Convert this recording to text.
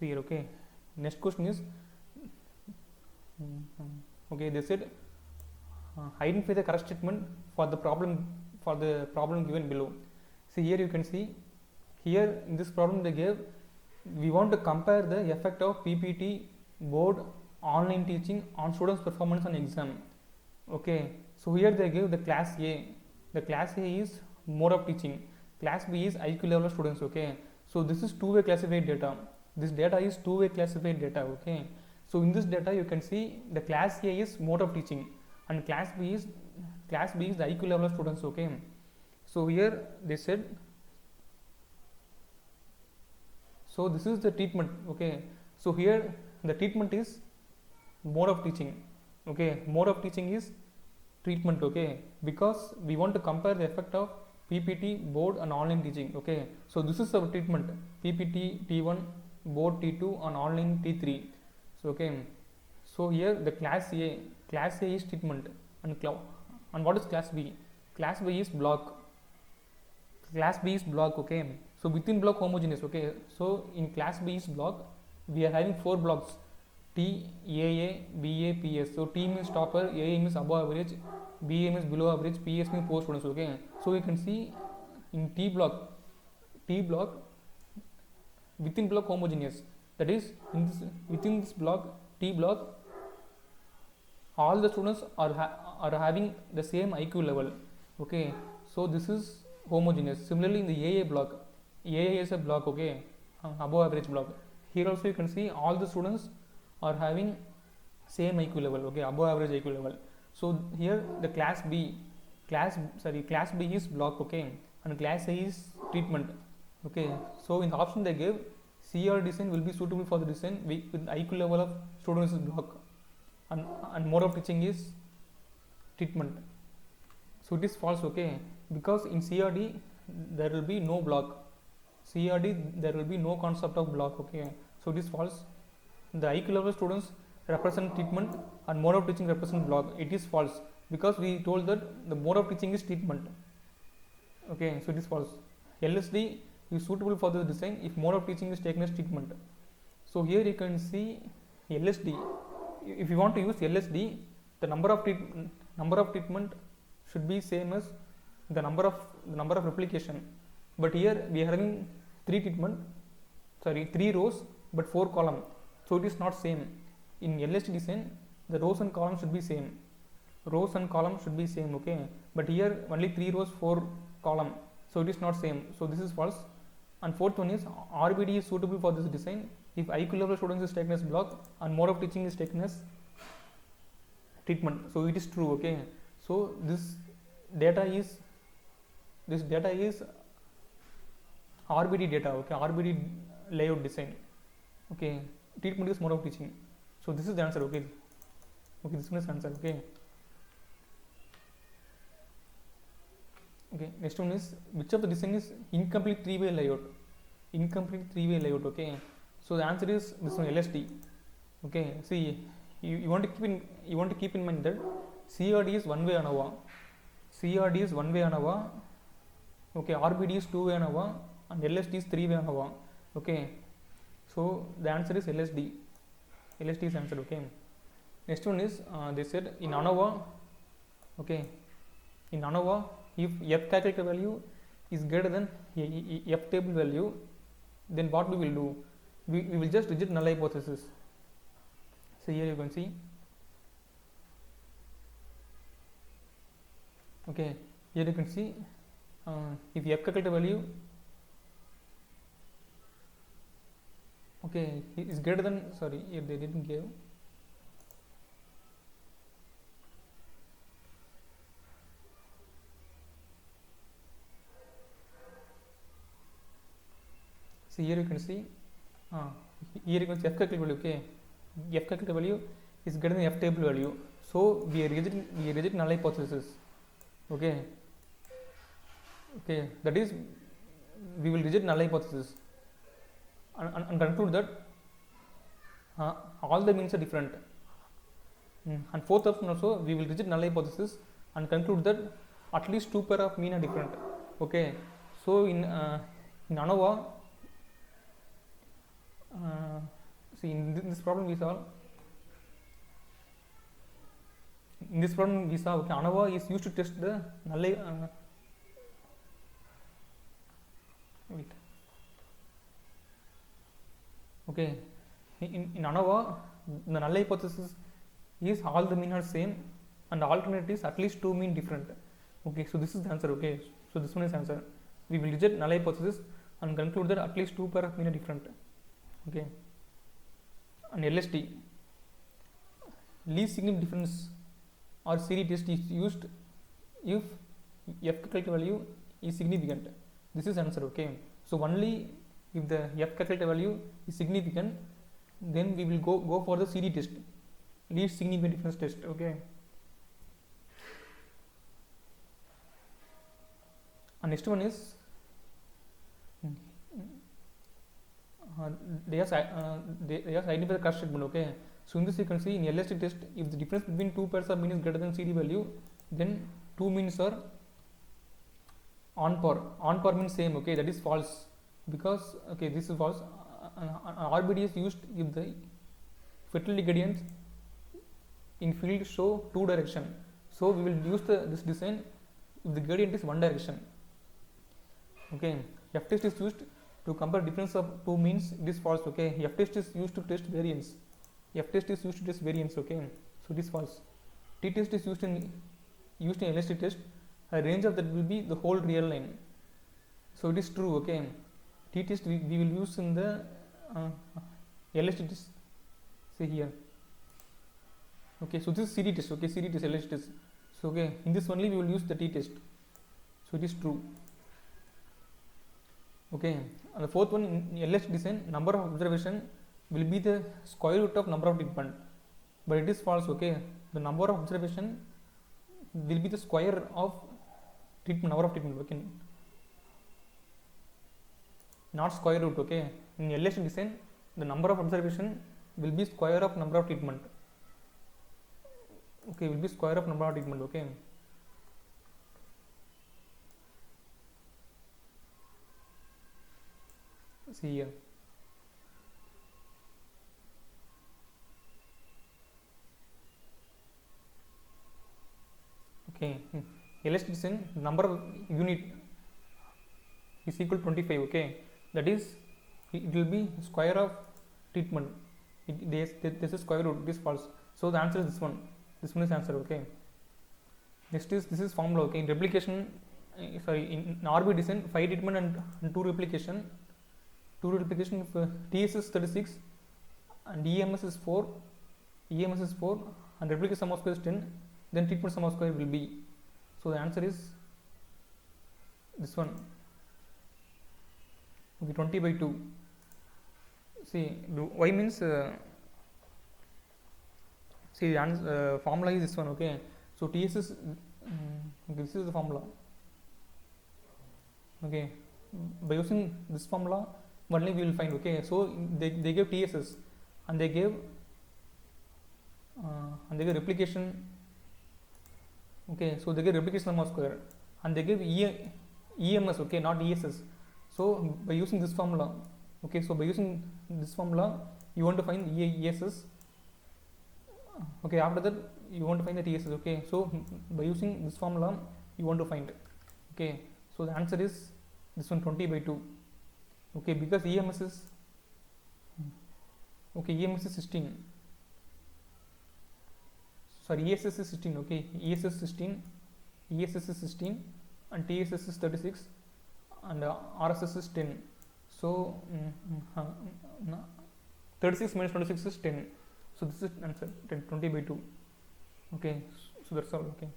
See here, okay. Next question is, okay, they said identify the correct statement for the problem given below. See here, you can see here in this problem they gave, we want to compare the effect of PPT, board, online teaching on students' performance on exam. Okay, so here they give the class A. The class A is mode of teaching. Class B is IQ level of students. Okay, so this is two-way classified data. This data is two-way classified data. Okay, so in this data you can see the class A is mode of teaching and class B is the IQ level of students. Okay, so here they said, so this is the treatment. Okay, so here the treatment is mode of teaching. Okay, mode of teaching is treatment. Okay, because we want to compare the effect of PPT, board and online teaching. Okay, so this is our treatment, PPT T1, board T2 and online T3. So okay, so here the class A is treatment and what is class B? Class B is block. Okay, so within block homogeneous. Okay, so in class B is block we are having 4 blocks, T, AA, BA, PS. So T means topper, AA means above average, BA means below average, PS means poor students. Okay, so you can see in T block within block homogeneous, that is within this block T block all the students are having the same IQ level. Okay, so this is homogeneous. Similarly in the AA block, AA is a block, okay, above average block. Here also you can see all the students are having same IQ level, okay, above average IQ level. So here the class B is block, okay, and class A is treatment. Okay, so in the option they gave, CR design will be suitable for the design with IQ level of students is block and mode of teaching is treatment. So it is false, okay, because in CRD there will be no block. CRD there will be no concept of block. Okay, so it is false. The IQ level students represent treatment and mode of teaching represent block. It is false because we told that the mode of teaching is treatment. Okay, so it is false. LSD is suitable for the design if mode of teaching is taken as treatment. So here you can see LSD. If you want to use LSD, the number of treatment should be same as the number of replication. But here we are having 3 rows but 4 column. So it is not same. In LSD design, the rows and columns should be same. Okay, but here only 3 rows 4 column. So it is not same. So this is false. And fourth one is RBD is suitable for this design if IQ level students is taken as block and mode of teaching is taken as treatment. So it is true. Okay, so this data is RBD data. Okay, RBD layout design. Okay, treatment is mode of teaching. So this is the answer. Okay, this is the answer. Okay, next one is which of the design is incomplete three-way layout? Okay, so the answer is this one, LSD. Okay, see, you want to keep in mind that CRD is one-way ANOVA. Okay, RBD is two-way ANOVA and LSD is three-way ANOVA. Okay, so the answer is LSD. LSD is answer. Okay, next one is they said in ANOVA. Okay, in ANOVA, if F calculated value is greater than F table value, then what we will do? We will just reject null hypothesis. So here you can see. Okay, here you can see if F calculated value is greater than, here they didn't give. So here you can see F calculated value. Okay, F calculated value is greater than F table value. So we reject null hypothesis. Okay, that is we will reject null hypothesis and conclude that all the means are different. And fourth option also, we will reject null hypothesis and conclude that at least 2 pair of mean are different. Okay, so in ANOVA see in this problem we saw, in this problem we saw, okay, ANOVA is used to test the null wait, okay, in ANOVA the null hypothesis is all the mean are same and alternate is at least 2 mean different. Okay, so this is the answer. Okay, so this one is answer. We will reject null hypothesis and conclude that at least 2 pair of mean are different. Okay, and LST, least significant difference or series test is used if f calculated value is significant. This is answer. Okay, so only if the f calculated value is significant, then we will go for the series test, least significant difference test. Okay, and next one is they have identified the cross statement. Okay, so in this you can see in LST test, if the difference between 2 pairs of mean is greater than CD value, then 2 means are on par. On par means same. Okay, that is false, because okay, this is false. RBD is used if the fertility gradients in field show 2 direction. So we will use this design if the gradient is 1 direction. Okay, F test is used to compare difference of 2 means. It is false. Okay, F test is used to test variance. F test is used to test variance. Okay, so it is false. T test is used in LST test. A range of that will be the whole real line. So it is true. Okay, T test we will use in the LST test. See here. Okay, so this is CD test. Okay, CD test, LST test. So okay, in this only we will use the T test. So it is true. Okay, and the fourth one, in LST design, number of observation will be the square root of number of treatment, but it is false. Okay, the number of observation will be the square of treatment, number of treatment. Okay, not square root. Okay, in LST design, the number of observation will be square of number of treatment. Okay, will be square of number of treatment. Okay, see here. Okay, LST design, number of unit is equal to 25. Okay, that is it will be square of treatment. This is square root. It is false. So the answer is this one. This one is answer. Okay, next is this is formula. Okay, in replication, in RB design, 5 treatment and 2 replication. 2 replication, if TS is 36 and EMS is 4, and replication sum of square is 10, then treatment sum of square will be. So the answer is this one. Okay, 20 by 2. See, y means see the answer, formula is this one. Okay, so TS is this is the formula. Okay, by using this formula only we will find. Okay, so they gave TSS and they gave replication. Okay, so they gave replication sum of square and they gave EMS. Okay, not ESS. So by using this formula, okay, so by using this formula you want to find ESS. Okay, after that you want to find the TSS. Okay, so by using this formula you want to find. Okay, so the answer is this one, 20 by 2. Okay, because EMS is EMS is 16. Sorry, ESS is 16. Okay, ESS is 16 and TSS is 36 and RSS is 10. So 36 minus 26 is 10. So this is answer 20 by 2. Okay, so that's all. Okay.